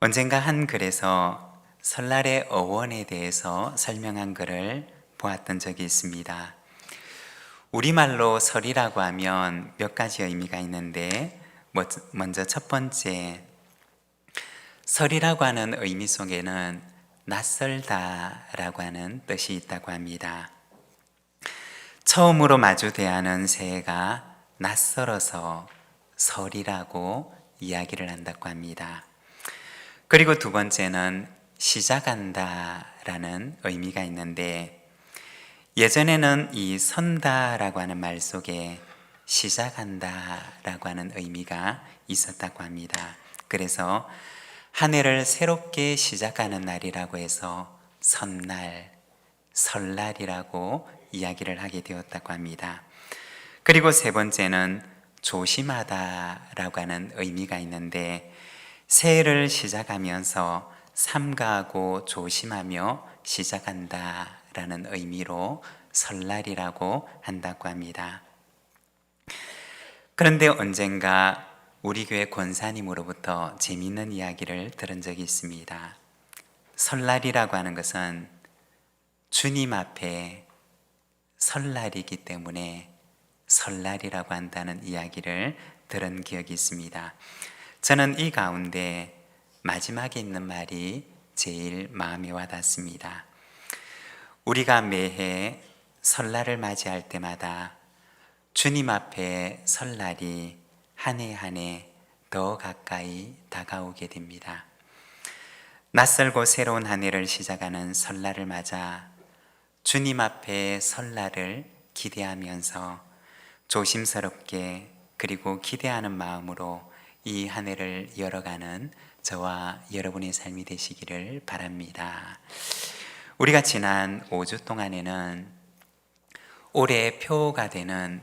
언젠가 한 글에서 설날의 어원에 대해서 설명한 글을 보았던 적이 있습니다. 우리말로 설이라고 하면 몇 가지 의미가 있는데 먼저 첫 번째, 설이라고 하는 의미 속에는 낯설다라고 하는 뜻이 있다고 합니다. 처음으로 마주 대하는 새해가 낯설어서 설이라고 이야기를 한다고 합니다. 그리고 두 번째는 시작한다 라는 의미가 있는데, 예전에는 이 선다라고 하는 말 속에 시작한다 라고 하는 의미가 있었다고 합니다. 그래서 한 해를 새롭게 시작하는 날이라고 해서 선날, 설날이라고 이야기를 하게 되었다고 합니다. 그리고 세 번째는 조심하다라고 하는 의미가 있는데, 새해를 시작하면서 삼가하고 조심하며 시작한다라는 의미로 설날이라고 한다고 합니다. 그런데 언젠가 우리 교회 권사님으로부터 재미있는 이야기를 들은 적이 있습니다. 설날이라고 하는 것은 주님 앞에 설날이기 때문에 설날이라고 한다는 이야기를 들은 기억이 있습니다. 저는 이 가운데 마지막에 있는 말이 제일 마음에 와닿습니다. 우리가 매해 설날을 맞이할 때마다 주님 앞에 설날이 한 해 한 해 더 가까이 다가오게 됩니다. 낯설고 새로운 한 해를 시작하는 설날을 맞아 주님 앞에 설날을 기대하면서 조심스럽게 그리고 기대하는 마음으로 이 한 해를 열어가는 저와 여러분의 삶이 되시기를 바랍니다. 우리가 지난 5주 동안에는 올해의 표가 되는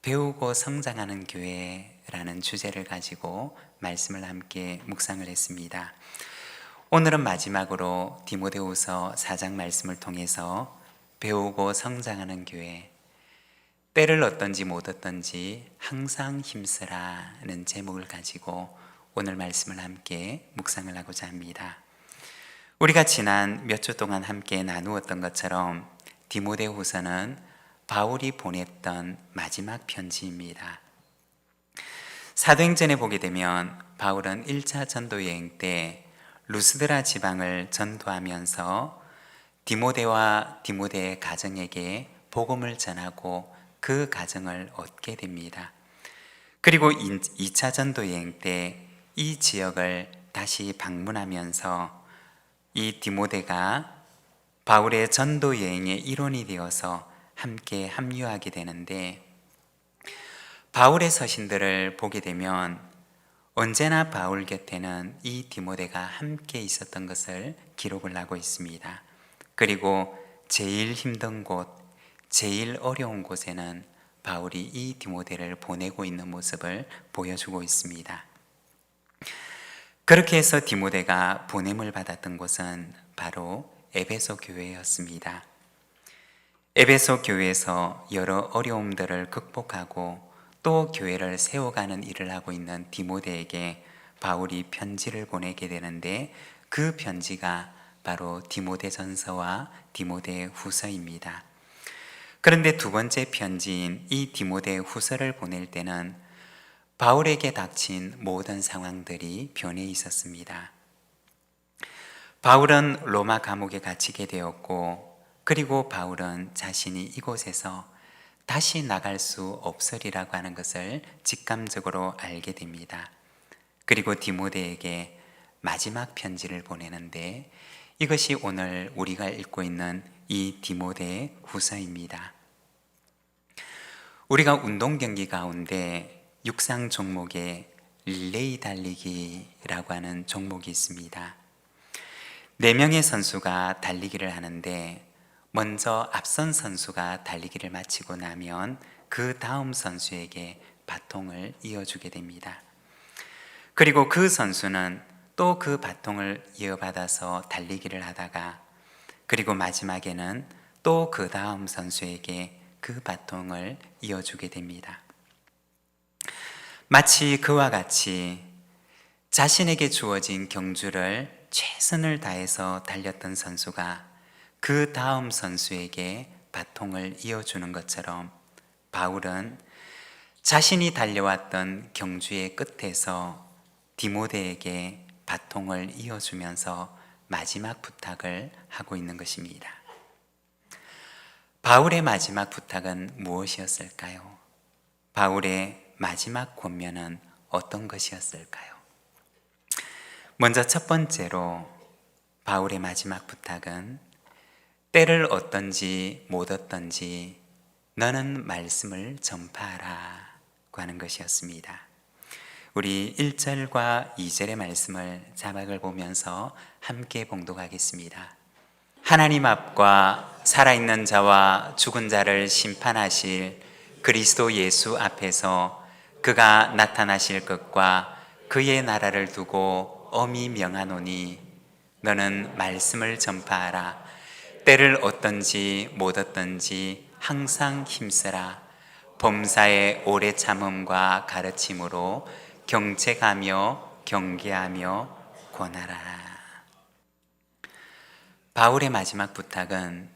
배우고 성장하는 교회라는 주제를 가지고 말씀을 함께 묵상을 했습니다. 오늘은 마지막으로 디모데후서 4장 말씀을 통해서 배우고 성장하는 교회, 때를 얻든지 못 얻든지 항상 힘쓰라는 제목을 가지고 오늘 말씀을 함께 묵상을 하고자 합니다. 우리가 지난 몇 주 동안 함께 나누었던 것처럼 디모데후서는 바울이 보냈던 마지막 편지입니다. 사도행전에 보게 되면 바울은 1차 전도 여행 때 루스드라 지방을 전도하면서 디모데와 디모데의 가정에게 복음을 전하고 그 가정을 얻게 됩니다. 그리고 2차 전도 여행 때 이 지역을 다시 방문하면서 이 디모데가 바울의 전도 여행의 일원이 되어서 함께 합류하게 되는데, 바울의 서신들을 보게 되면 언제나 바울 곁에는 이 디모데가 함께 있었던 것을 기록을 하고 있습니다. 그리고 제일 힘든 곳, 제일 어려운 곳에는 바울이 이 디모데를 보내고 있는 모습을 보여주고 있습니다. 그렇게 해서 디모데가 보냄을 받았던 곳은 바로 에베소 교회였습니다. 에베소 교회에서 여러 어려움들을 극복하고 또 교회를 세워가는 일을 하고 있는 디모데에게 바울이 편지를 보내게 되는데, 그 편지가 바로 디모데전서와 디모데후서입니다. 그런데 두 번째 편지인 이 디모데후서를 보낼 때는 바울에게 닥친 모든 상황들이 변해 있었습니다. 바울은 로마 감옥에 갇히게 되었고, 그리고 바울은 자신이 이곳에서 다시 나갈 수 없으리라고 하는 것을 직감적으로 알게 됩니다. 그리고 디모데에게 마지막 편지를 보내는데, 이것이 오늘 우리가 읽고 있는 이 디모데 후서입니다. 우리가 운동 경기 가운데 육상 종목에 릴레이 달리기라고 하는 종목이 있습니다. 4명의 선수가 달리기를 하는데, 먼저 앞선 선수가 달리기를 마치고 나면 그 다음 선수에게 바통을 이어주게 됩니다. 그리고 그 선수는 또 그 바통을 이어받아서 달리기를 하다가, 그리고 마지막에는 또 그 다음 선수에게 그 바통을 이어주게 됩니다. 마치 그와 같이 자신에게 주어진 경주를 최선을 다해서 달렸던 선수가 그 다음 선수에게 바통을 이어주는 것처럼 바울은 자신이 달려왔던 경주의 끝에서 디모데에게 바통을 이어주면서 마지막 부탁을 하고 있는 것입니다. 바울의 마지막 부탁은 무엇이었을까요? 바울의 마지막 권면은 어떤 것이었을까요? 먼저 첫 번째로 바울의 마지막 부탁은 때를 얻든지 못 얻든지 너는 말씀을 전파하라 고 하는 것이었습니다. 우리 1절과 2절의 말씀을 자막을 보면서 함께 봉독하겠습니다. 하나님 앞과 살아있는 자와 죽은 자를 심판하실 그리스도 예수 앞에서 그가 나타나실 것과 그의 나라를 두고 엄히 명하노니 너는 말씀을 전파하라. 때를 얻든지 못 얻든지 항상 힘쓰라. 범사의 오래 참음과 가르침으로 경책하며 경계하며 권하라. 바울의 마지막 부탁은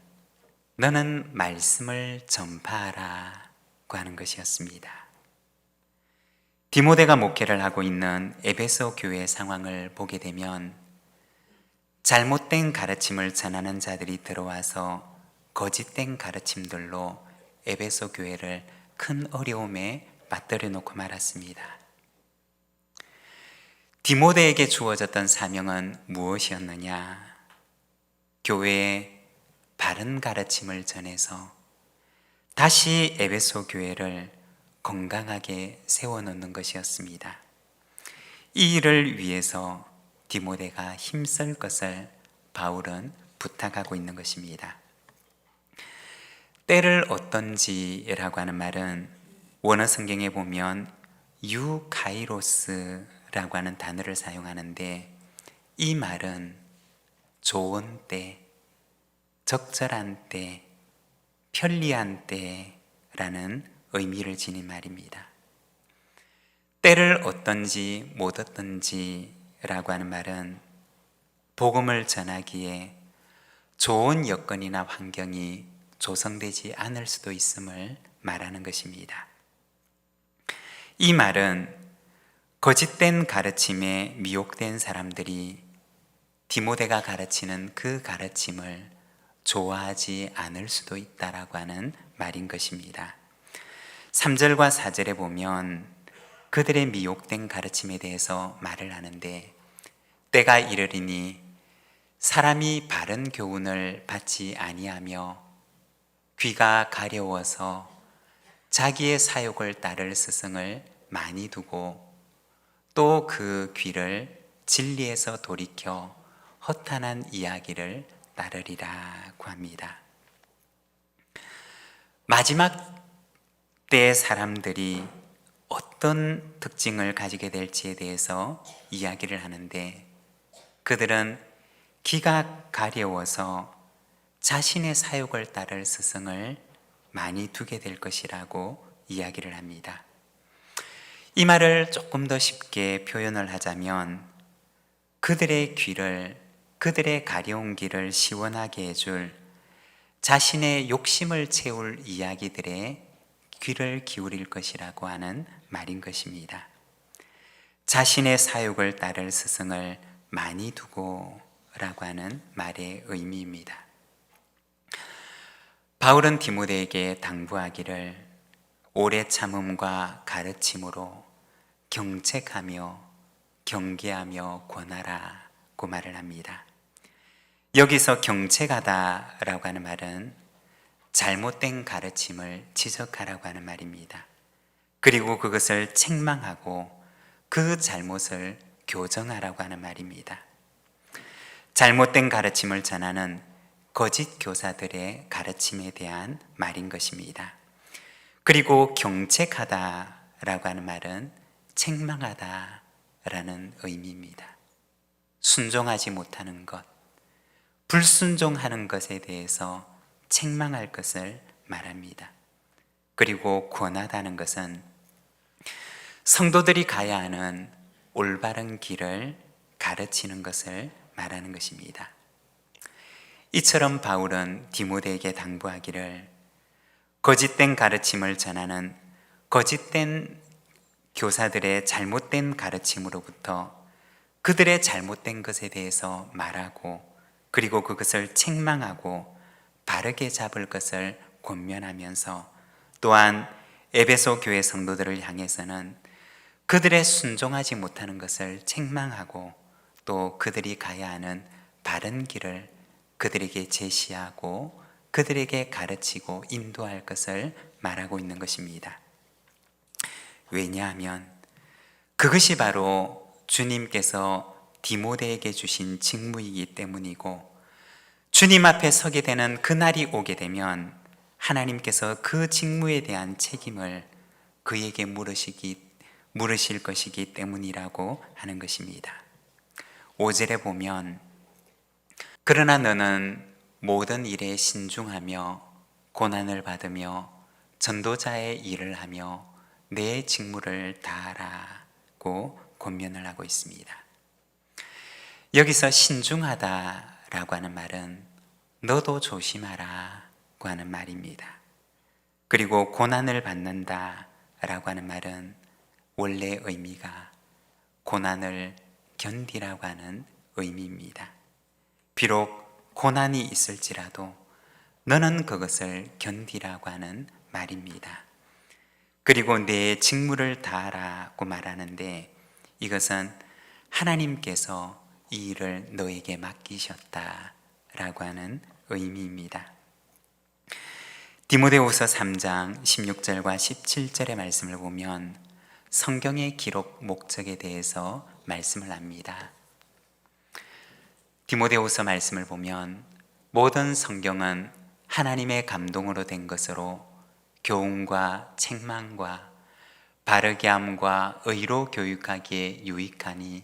너는 말씀을 전파하라 고 하는 것이었습니다. 디모데가 목회를 하고 있는 에베소 교회의 상황을 보게 되면 잘못된 가르침을 전하는 자들이 들어와서 거짓된 가르침들로 에베소 교회를 큰 어려움에 빠뜨려 놓고 말았습니다. 디모데에게 주어졌던 사명은 무엇이었느냐? 교회에 바른 가르침을 전해서 다시 에베소 교회를 건강하게 세워놓는 것이었습니다. 이 일을 위해서 디모데가 힘쓸 것을 바울은 부탁하고 있는 것입니다. 때를 얻든지라고 하는 말은 원어 성경에 보면 유카이로스라고 하는 단어를 사용하는데 이 말은 좋은 때, 적절한 때, 편리한 때라는 의미를 지닌 말입니다. 때를 얻든지 못 얻든지 라고 하는 말은 복음을 전하기에 좋은 여건이나 환경이 조성되지 않을 수도 있음을 말하는 것입니다. 이 말은 거짓된 가르침에 미혹된 사람들이 디모데가 가르치는 그 가르침을 좋아하지 않을 수도 있다라고 하는 말인 것입니다. 3절과 4절에 보면 그들의 미혹된 가르침에 대해서 말을 하는데 때가 이르리니 사람이 바른 교훈을 받지 아니하며 귀가 가려워서 자기의 사욕을 따를 스승을 많이 두고 또 그 귀를 진리에서 돌이켜 허탄한 이야기를 따르리라고 합니다. 마지막 때의 사람들이 어떤 특징을 가지게 될지에 대해서 이야기를 하는데 그들은 귀가 가려워서 자신의 사욕을 따를 스승을 많이 두게 될 것이라고 이야기를 합니다. 이 말을 조금 더 쉽게 표현을 하자면 그들의 귀를, 그들의 가려운 귀를 시원하게 해줄 자신의 욕심을 채울 이야기들에 귀를 기울일 것이라고 하는 말인 것입니다. 자신의 사욕을 따를 스승을 많이 두고 라고 하는 말의 의미입니다. 바울은 디모데에게 당부하기를 오래 참음과 가르침으로 경책하며 경계하며 권하라고 말을 합니다. 여기서 경책하다라고 하는 말은 잘못된 가르침을 지적하라고 하는 말입니다. 그리고 그것을 책망하고 그 잘못을 교정하라고 하는 말입니다. 잘못된 가르침을 전하는 거짓 교사들의 가르침에 대한 말인 것입니다. 그리고 경책하다라고 하는 말은 책망하다라는 의미입니다. 순종하지 못하는 것, 불순종하는 것에 대해서 책망할 것을 말합니다. 그리고 권하다는 것은 성도들이 가야 하는 올바른 길을 가르치는 것을 말하는 것입니다. 이처럼 바울은 디모데에게 당부하기를 거짓된 가르침을 전하는 거짓된 교사들의 잘못된 가르침으로부터 그들의 잘못된 것에 대해서 말하고 그리고 그것을 책망하고 바르게 잡을 것을 권면하면서 또한 에베소 교회 성도들을 향해서는 그들의 순종하지 못하는 것을 책망하고 또 그들이 가야 하는 바른 길을 그들에게 제시하고 그들에게 가르치고 인도할 것을 말하고 있는 것입니다. 왜냐하면 그것이 바로 주님께서 디모데에게 주신 직무이기 때문이고 주님 앞에 서게 되는 그날이 오게 되면 하나님께서 그 직무에 대한 책임을 그에게 물으실 것이기 때문이라고 하는 것입니다. 5절에 보면 그러나 너는 모든 일에 신중하며 고난을 받으며 전도자의 일을 하며 내 직무를 다하라고 권면을 하고 있습니다. 여기서 신중하다라고 하는 말은 너도 조심하라고 하는 말입니다. 그리고 고난을 받는다라고 하는 말은 원래 의미가 고난을 견디라고 하는 의미입니다. 비록 고난이 있을지라도 너는 그것을 견디라고 하는 말입니다. 그리고 내 직무를 다하라고 말하는데 이것은 하나님께서 이 일을 너에게 맡기셨다라고 하는 의미입니다. 디모데후서 3장 16절과 17절의 말씀을 보면 성경의 기록 목적에 대해서 말씀을 합니다. 디모데후서 말씀을 보면 모든 성경은 하나님의 감동으로 된 것으로 교훈과 책망과 바르게 함과 의로 교육하기에 유익하니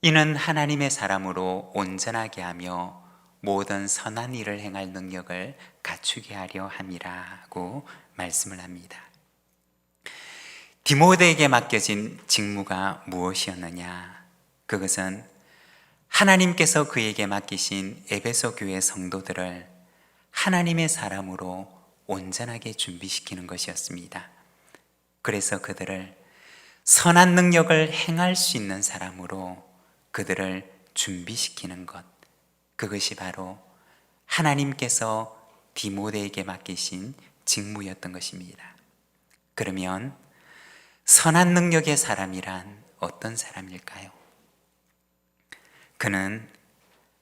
이는 하나님의 사람으로 온전하게 하며 모든 선한 일을 행할 능력을 갖추게 하려 함이라고 말씀을 합니다. 디모데에게 맡겨진 직무가 무엇이었느냐? 그것은 하나님께서 그에게 맡기신 에베소 교회 성도들을 하나님의 사람으로 온전하게 준비시키는 것이었습니다. 그래서 그들을 선한 능력을 행할 수 있는 사람으로 그들을 준비시키는 것, 그것이 바로 하나님께서 디모데에게 맡기신 직무였던 것입니다. 그러면 선한 능력의 사람이란 어떤 사람일까요? 그는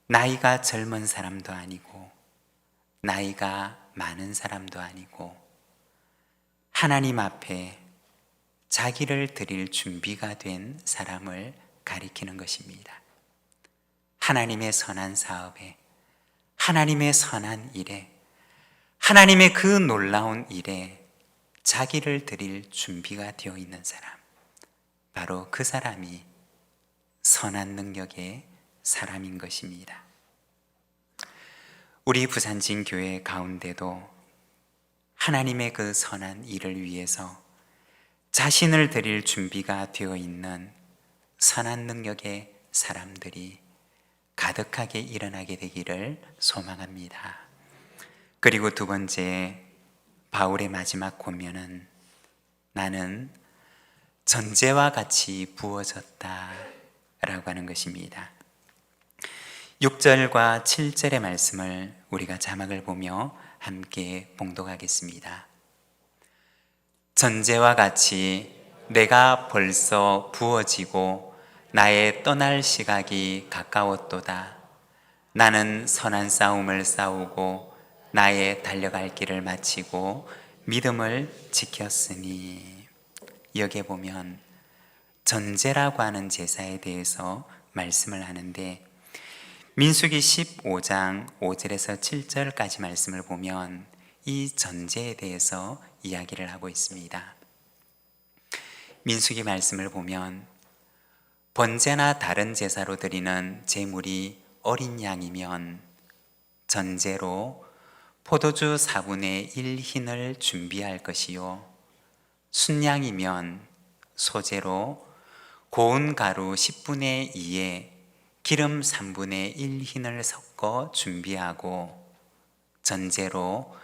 나이가 젊은 사람도 아니고 나이가 많은 사람도 아니고 하나님 앞에 자기를 드릴 준비가 된 사람을 가리키는 것입니다. 하나님의 선한 사업에, 하나님의 선한 일에, 하나님의 그 놀라운 일에 자기를 드릴 준비가 되어 있는 사람, 바로 그 사람이 선한 능력의 사람인 것입니다. 우리 부산진 교회 가운데도 하나님의 그 선한 일을 위해서 자신을 드릴 준비가 되어 있는 선한 능력의 사람들이 가득하게 일어나게 되기를 소망합니다. 그리고 두 번째, 바울의 마지막 권면은 나는 전제와 같이 부어졌다 라고 하는 것입니다. 6절과 7절의 말씀을 우리가 자막을 보며 함께 봉독하겠습니다. 전제와 같이 내가 벌써 부어지고 나의 떠날 시각이 가까웠도다. 나는 선한 싸움을 싸우고 나의 달려갈 길을 마치고 믿음을 지켰으니. 여기에 보면 전제라고 하는 제사에 대해서 말씀을 하는데 민수기 15장 5절에서 7절까지 말씀을 보면 이 전제에 대해서 이야기를 하고 있습니다. 민수기 말씀을 보면 번제나 다른 제사로 드리는 제물이 어린 양이면 전제로 포도주 4분의 1 흰을 준비할 것이요 순양이면 소제로 고운 가루 10분의 2에 기름 3분의 1 흰을 섞어 준비하고 전제로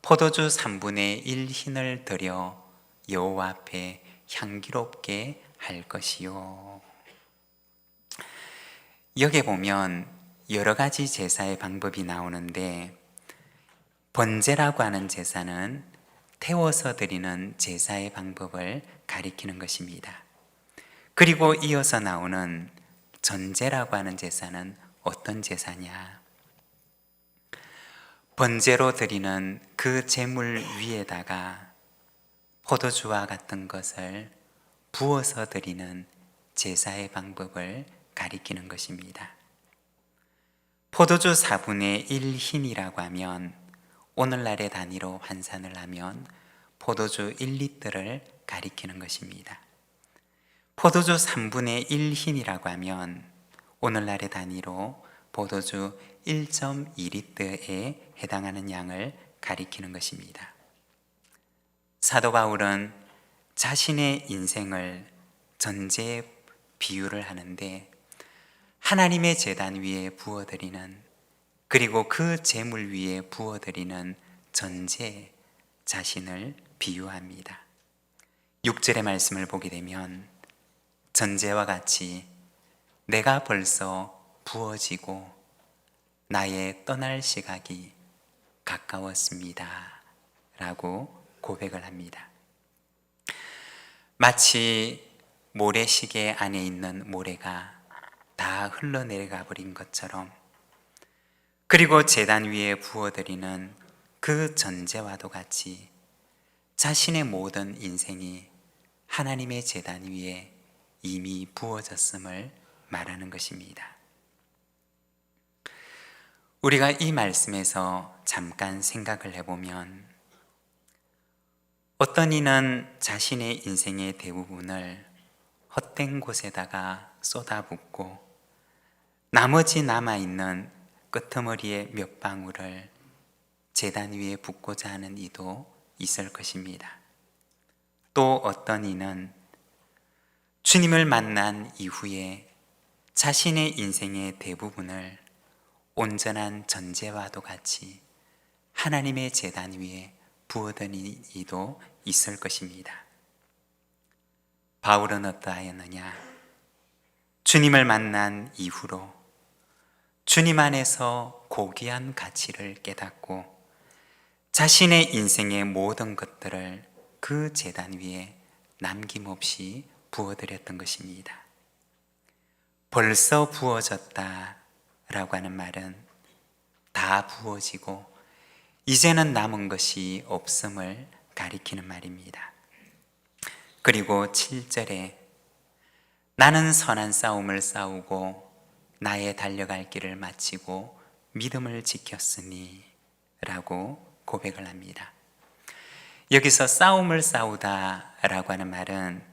포도주 3분의 1 흰을 들여 여호와 앞에 향기롭게 할 것이요. 여기 보면 여러 가지 제사의 방법이 나오는데, 번제라고 하는 제사는 태워서 드리는 제사의 방법을 가리키는 것입니다. 그리고 이어서 나오는 전제라고 하는 제사는 어떤 제사냐? 번제로 드리는 그 제물 위에다가 포도주와 같은 것을 부어서 드리는 제사의 방법을 가리키는 것입니다. 포도주 4분의 1 흰이라고 하면 오늘날의 단위로 환산을 하면 포도주 1리터를 가리키는 것입니다. 포도주 3분의 1 흰이라고 하면 오늘날의 단위로 포도주 1.2리터에 해당하는 양을 가리키는 것입니다. 사도 바울은 자신의 인생을 전제에 비유를 하는데, 하나님의 제단 위에 부어드리는, 그리고 그 제물 위에 부어드리는 전제 자신을 비유합니다. 6절의 말씀을 보게 되면 전제와 같이 내가 벌써 부어지고 나의 떠날 시각이 가까웠습니다 라고 고백을 합니다. 마치 모래시계 안에 있는 모래가 다 흘러내려가 버린 것처럼, 그리고 제단 위에 부어드리는 그 전제와도 같이 자신의 모든 인생이 하나님의 제단 위에 이미 부어졌음을 말하는 것입니다. 우리가 이 말씀에서 잠깐 생각을 해보면, 어떤 이는 자신의 인생의 대부분을 헛된 곳에다가 쏟아붓고 나머지 남아있는 끄트머리의 몇 방울을 제단 위에 붓고자 하는 이도 있을 것입니다. 또 어떤 이는 주님을 만난 이후에 자신의 인생의 대부분을 온전한 전제와도 같이 하나님의 제단 위에 부어드린 이도 있을 것입니다. 바울은 어떠하였느냐? 주님을 만난 이후로 주님 안에서 고귀한 가치를 깨닫고 자신의 인생의 모든 것들을 그 제단 위에 남김없이 부어드렸던 것입니다. 벌써 부어졌다 라고 하는 말은 다 부어지고 이제는 남은 것이 없음을 가리키는 말입니다. 그리고 7절에 나는 선한 싸움을 싸우고 나의 달려갈 길을 마치고 믿음을 지켰으니 라고 고백을 합니다. 여기서 싸움을 싸우다 라고 하는 말은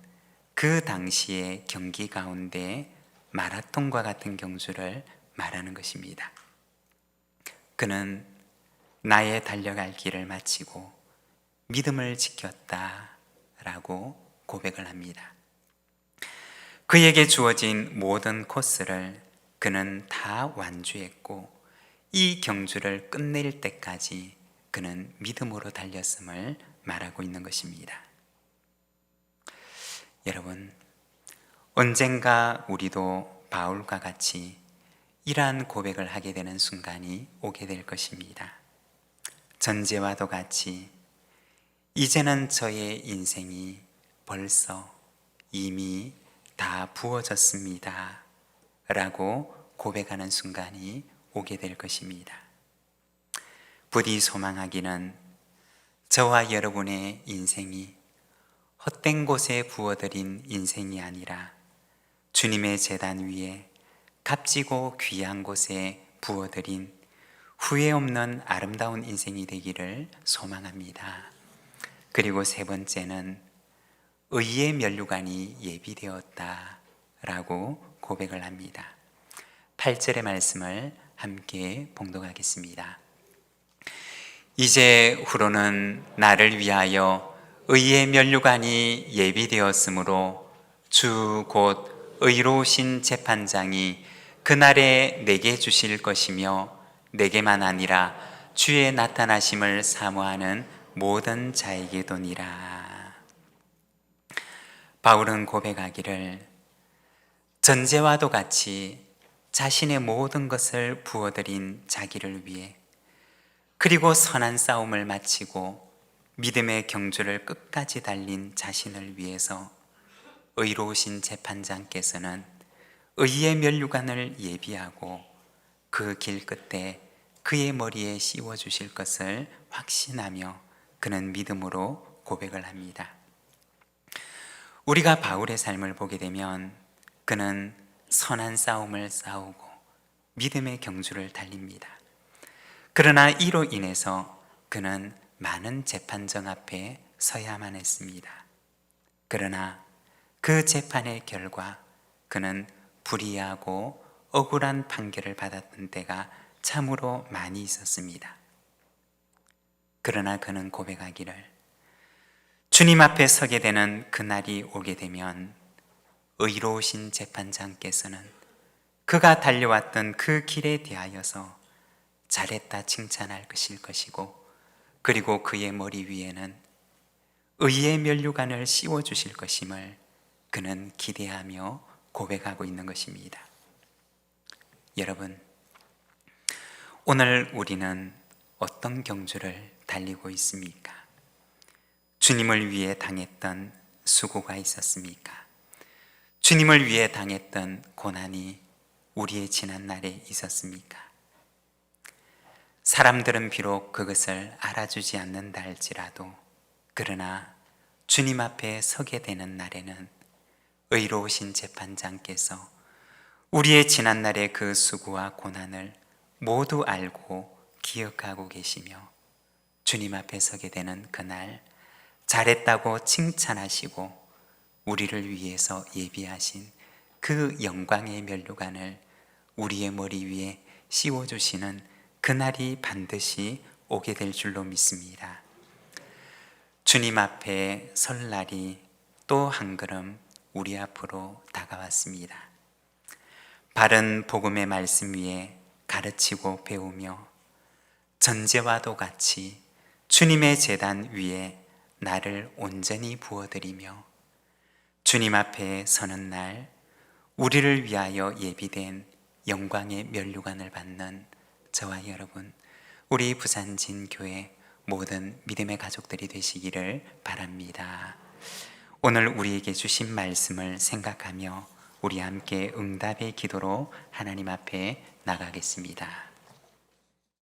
그 당시의 경기 가운데 마라톤과 같은 경주를 말하는 것입니다. 그는 나의 달려갈 길을 마치고 믿음을 지켰다 라고 고백을 합니다. 그에게 주어진 모든 코스를 그는 다 완주했고 이 경주를 끝낼 때까지 그는 믿음으로 달렸음을 말하고 있는 것입니다. 여러분, 언젠가 우리도 바울과 같이 이러한 고백을 하게 되는 순간이 오게 될 것입니다. 전제와도 같이 이제는 저의 인생이 벌써 이미 다 부어졌습니다 라고 고백하는 순간이 오게 될 것입니다. 부디 소망하기는 저와 여러분의 인생이 헛된 곳에 부어들인 인생이 아니라 주님의 제단 위에 값지고 귀한 곳에 부어들인 후회 없는 아름다운 인생이 되기를 소망합니다. 그리고 세 번째는 의의 면류관이 예비되었다 라고 고백을 합니다. 8절의 말씀을 함께 봉독하겠습니다. 이제 후로는 나를 위하여 의의 면류관이 예비되었으므로 주 곧 의로우신 재판장이 그날에 내게 주실 것이며 내게만 아니라 주의 나타나심을 사모하는 모든 자에게도니라. 바울은 고백하기를 전제와도 같이 자신의 모든 것을 부어드린 자기를 위해, 그리고 선한 싸움을 마치고 믿음의 경주를 끝까지 달린 자신을 위해서 의로우신 재판장께서는 의의 면류관을 예비하고 그 길 끝에 그의 머리에 씌워 주실 것을 확신하며 그는 믿음으로 고백을 합니다. 우리가 바울의 삶을 보게 되면 그는 선한 싸움을 싸우고 믿음의 경주를 달립니다. 그러나 이로 인해서 그는 많은 재판정 앞에 서야만 했습니다. 그러나 그 재판의 결과 그는 불이하고 억울한 판결을 받았던 때가 참으로 많이 있었습니다. 그러나 그는 고백하기를 주님 앞에 서게 되는 그날이 오게 되면 의로우신 재판장께서는 그가 달려왔던 그 길에 대하여서 잘했다 칭찬할 것이고, 그리고 그의 머리 위에는 의의 면류관을 씌워주실 것임을 그는 기대하며 고백하고 있는 것입니다. 여러분, 오늘 우리는 어떤 경주를 달리고 있습니까? 주님을 위해 당했던 수고가 있었습니까? 주님을 위해 당했던 고난이 우리의 지난 날에 있었습니까? 사람들은 비록 그것을 알아주지 않는다 할지라도, 그러나 주님 앞에 서게 되는 날에는 의로우신 재판장께서 우리의 지난 날의 그 수고와 고난을 모두 알고 기억하고 계시며 주님 앞에 서게 되는 그날 잘했다고 칭찬하시고 우리를 위해서 예비하신 그 영광의 면류관을 우리의 머리 위에 씌워주시는 그날이 반드시 오게 될 줄로 믿습니다. 주님 앞에 설 날이 또 한 걸음 우리 앞으로 다가왔습니다. 바른 복음의 말씀 위에 가르치고 배우며 전제와도 같이 주님의 제단 위에 나를 온전히 부어드리며 주님 앞에 서는 날 우리를 위하여 예비된 영광의 면류관을 받는 저와 여러분, 우리 부산진교회 모든 믿음의 가족들이 되시기를 바랍니다. 오늘 우리에게 주신 말씀을 생각하며 우리 함께 응답의 기도로 하나님 앞에 나가겠습니다.